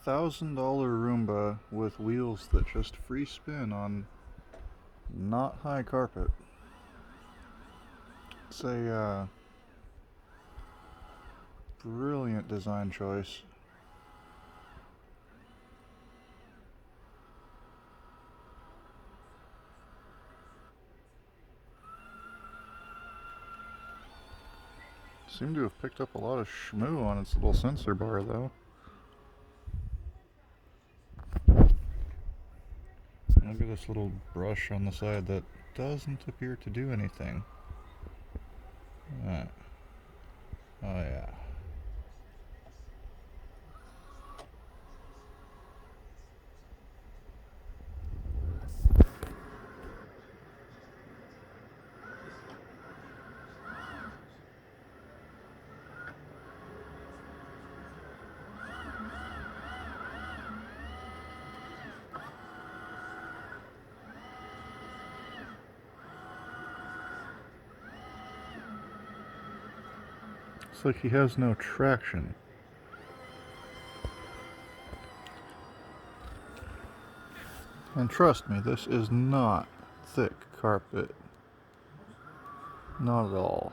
$1,000 Roomba with wheels that just free spin on not high carpet. It's a brilliant design choice. Seemed to have picked up a lot of shmoo on its little sensor bar though. Look at this little brush on the side that doesn't appear to do anything. Oh yeah. It's like he has no traction. And trust me, this is not thick carpet. Not at all.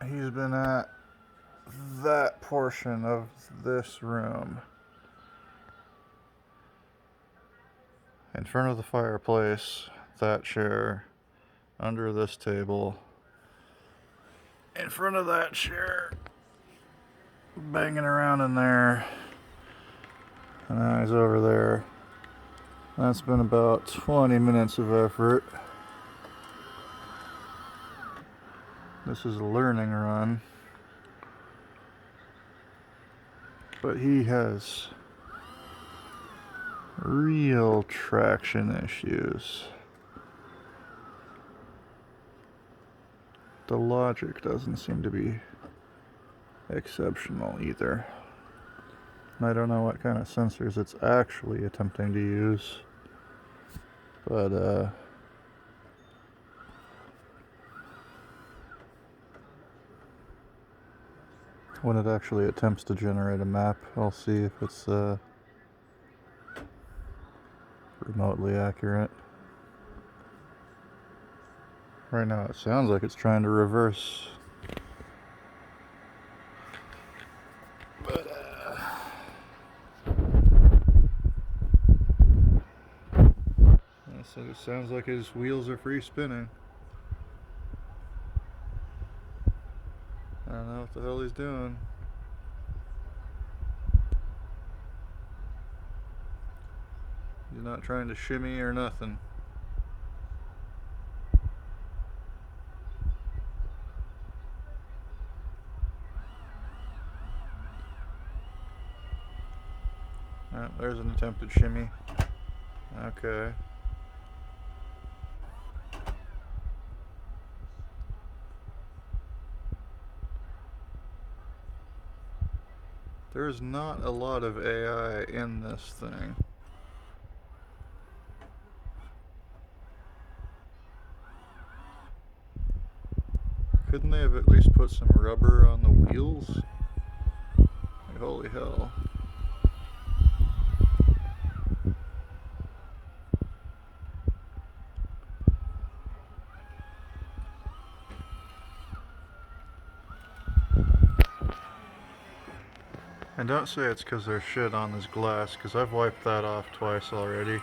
He's been at that portion of this room, in front of the fireplace, that chair, under this table, in front of that chair, banging around in there, and now he's over there. That's been about 20 minutes of effort. This is a learning run, but he has real traction issues. The logic doesn't seem to be exceptional either. I don't know what kind of sensors it's actually attempting to use, but when it actually attempts to generate a map, I'll see if it's remotely accurate. Right now it sounds like it's trying to reverse. But so it sounds like his wheels are free spinning. I don't know what the hell he's doing. He's not trying to shimmy or nothing. Oh, there's an attempted shimmy. Okay. There's not a lot of AI in this thing. Couldn't they have at least put some rubber on the wheels? Like, holy hell. And don't say it's because there's shit on this glass, because I've wiped that off twice already.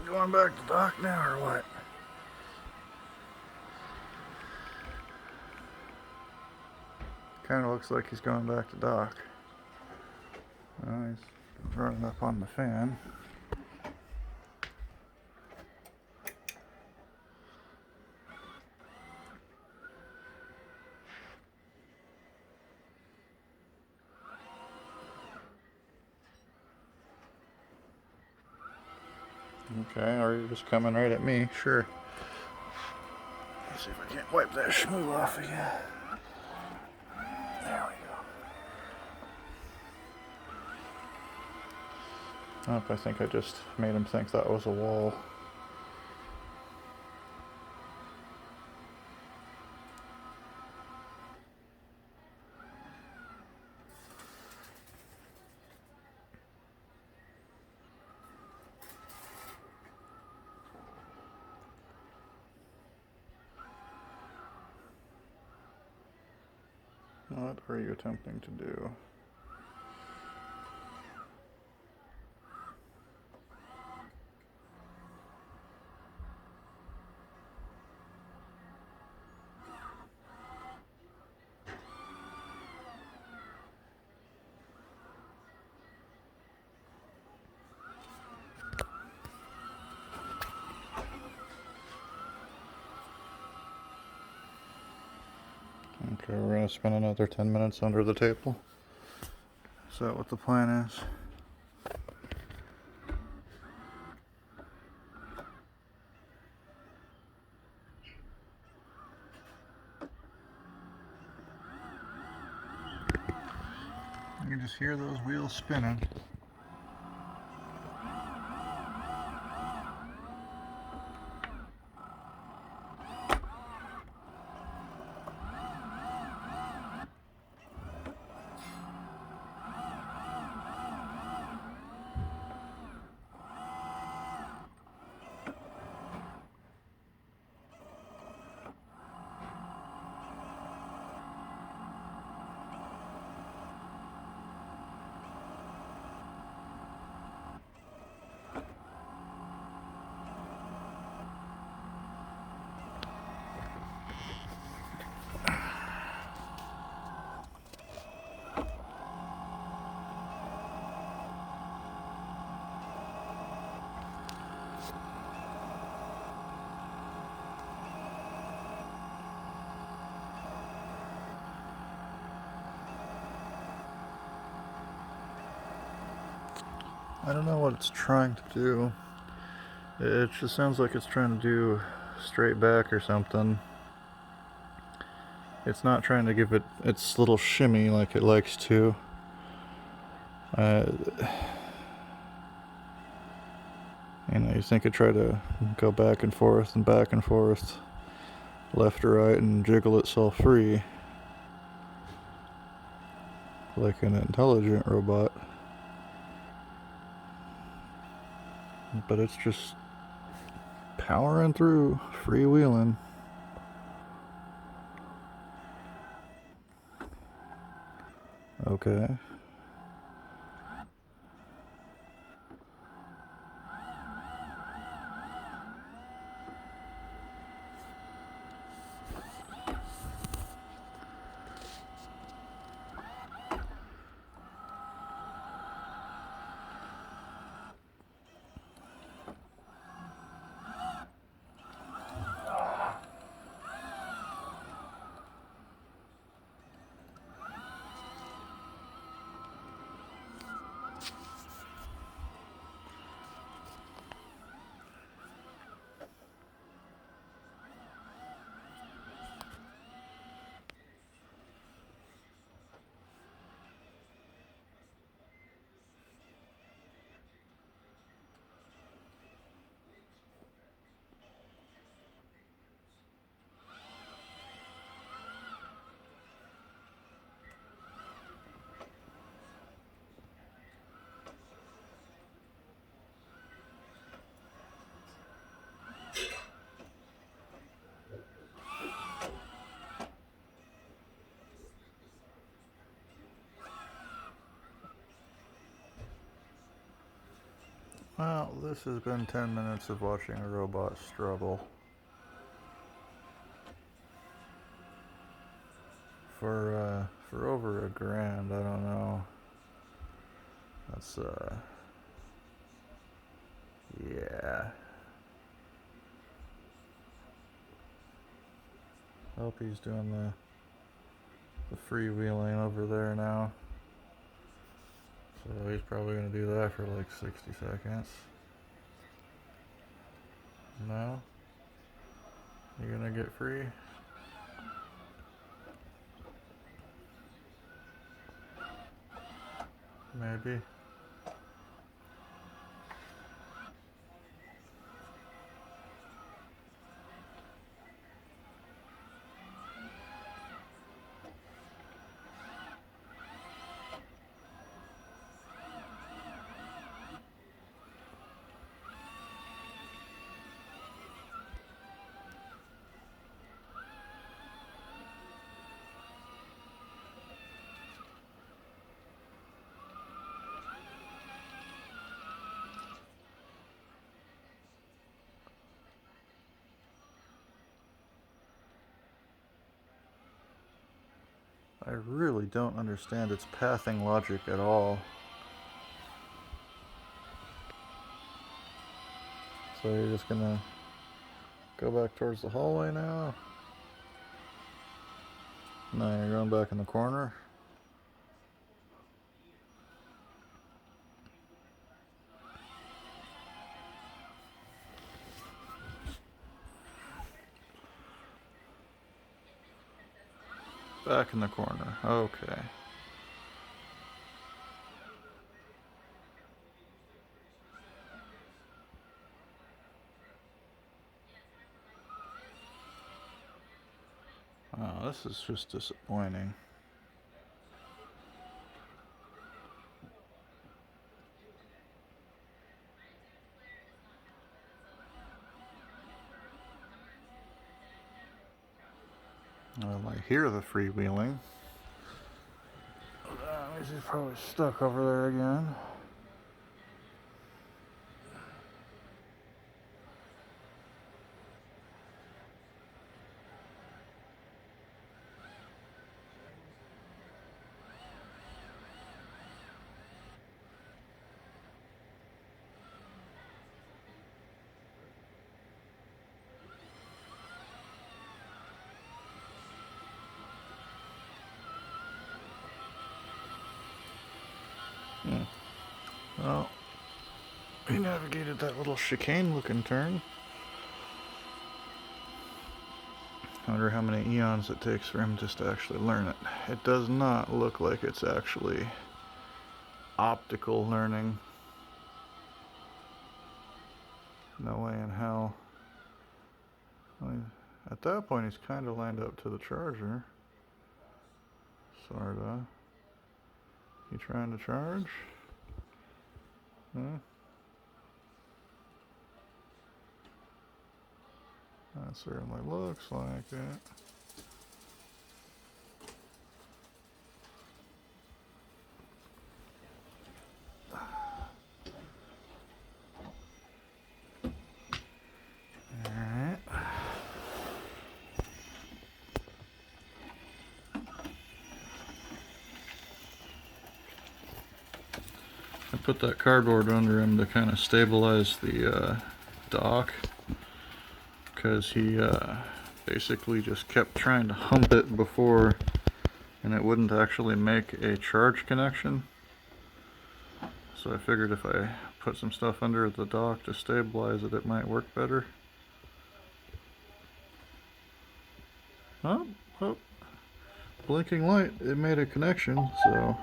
Going back to dock now or what? Kind of looks like he's going back to dock. He's running up on the fan. Okay, or you're just coming right at me. Sure. Let's see if I can't wipe that schmoo off again. There we go. Oh, I think I just made him think that was a wall. What are you attempting to do? Okay, we're gonna spend another 10 minutes under the table. Is that what the plan is? You can just hear those wheels spinning. I don't know what it's trying to do. It just sounds like it's trying to do straight back or something. It's not trying to give it its little shimmy like it likes to. You think it try to go back and forth, left or right, and jiggle itself free like an intelligent robot. But it's just powering through, freewheeling. Okay. Well, this has been 10 minutes of watching a robot struggle for over $1,000, I don't know. That's yeah. Hope he's doing the freewheeling over there now. So he's probably gonna do that for like 60 seconds. No? You're gonna get free? Maybe. I really don't understand its pathing logic at all. So you're just gonna go back towards the hallway now? No, you're going back in the corner? Back in the corner. Okay. Oh, this is just disappointing. Well, I hear the freewheeling. He's probably stuck over there again. Well, he navigated that little chicane-looking turn. I wonder how many eons it takes for him just to actually learn it. It does not look like it's actually optical learning. No way in hell. I mean, at that point, he's kind of lined up to the charger. Sorta. You trying to charge? Huh? That certainly looks like it. Alright. I put that cardboard under him to kind of stabilize the dock, because he basically just kept trying to hump it before, and it wouldn't actually make a charge connection. So I figured if I put some stuff under the dock to stabilize it, it might work better. Oh, oh, blinking light, it made a connection, so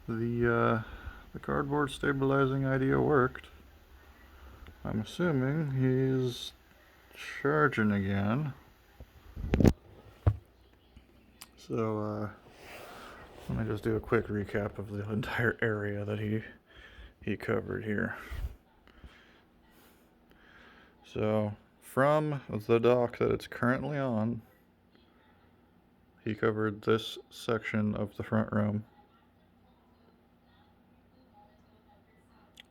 the cardboard stabilizing idea worked. I'm assuming he's charging again. So let me just do a quick recap of the entire area that he covered here. So from the dock that it's currently on, he covered this section of the front room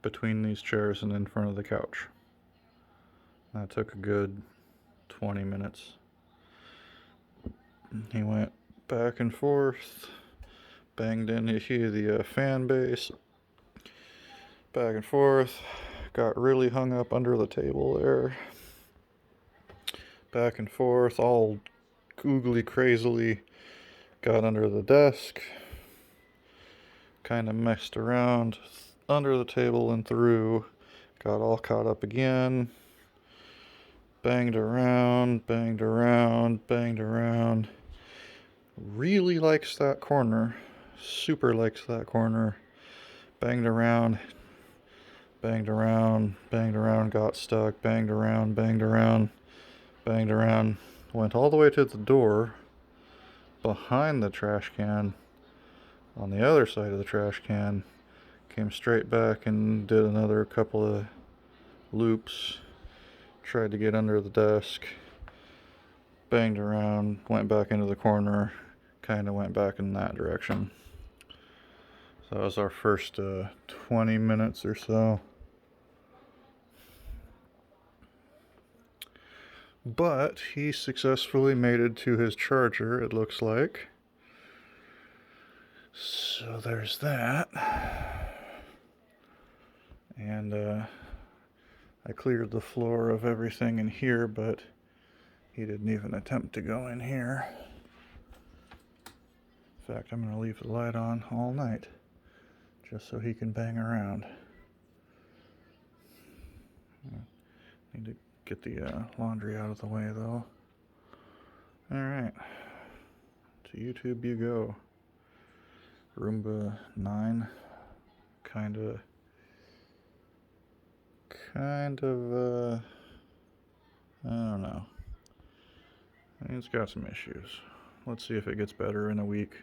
between these chairs and in front of the couch. That took a good 20 minutes. He went back and forth, banged into the fan base, back and forth, got really hung up under the table there, back and forth, all googly crazily, got under the desk, kind of messed around under the table and through, got all caught up again, banged around, banged around, banged around. Really likes that corner, super likes that corner. Banged around, banged around, banged around, got stuck, banged around, banged around, banged around, went all the way to the door behind the trash can on the other side of the trash can, came straight back and did another couple of loops, tried to get under the desk, banged around, went back into the corner, kind of went back in that direction. So that was our first 20 minutes or so. But he successfully made it to his charger, it looks like. So there's that. And I cleared the floor of everything in here, but he didn't even attempt to go in here. In fact, I'm going to leave the light on all night, just so he can bang around. Need to get the laundry out of the way, though. Alright. To YouTube you go. Roomba 9. Kind of, I don't know. It's got some issues. Let's see if it gets better in a week.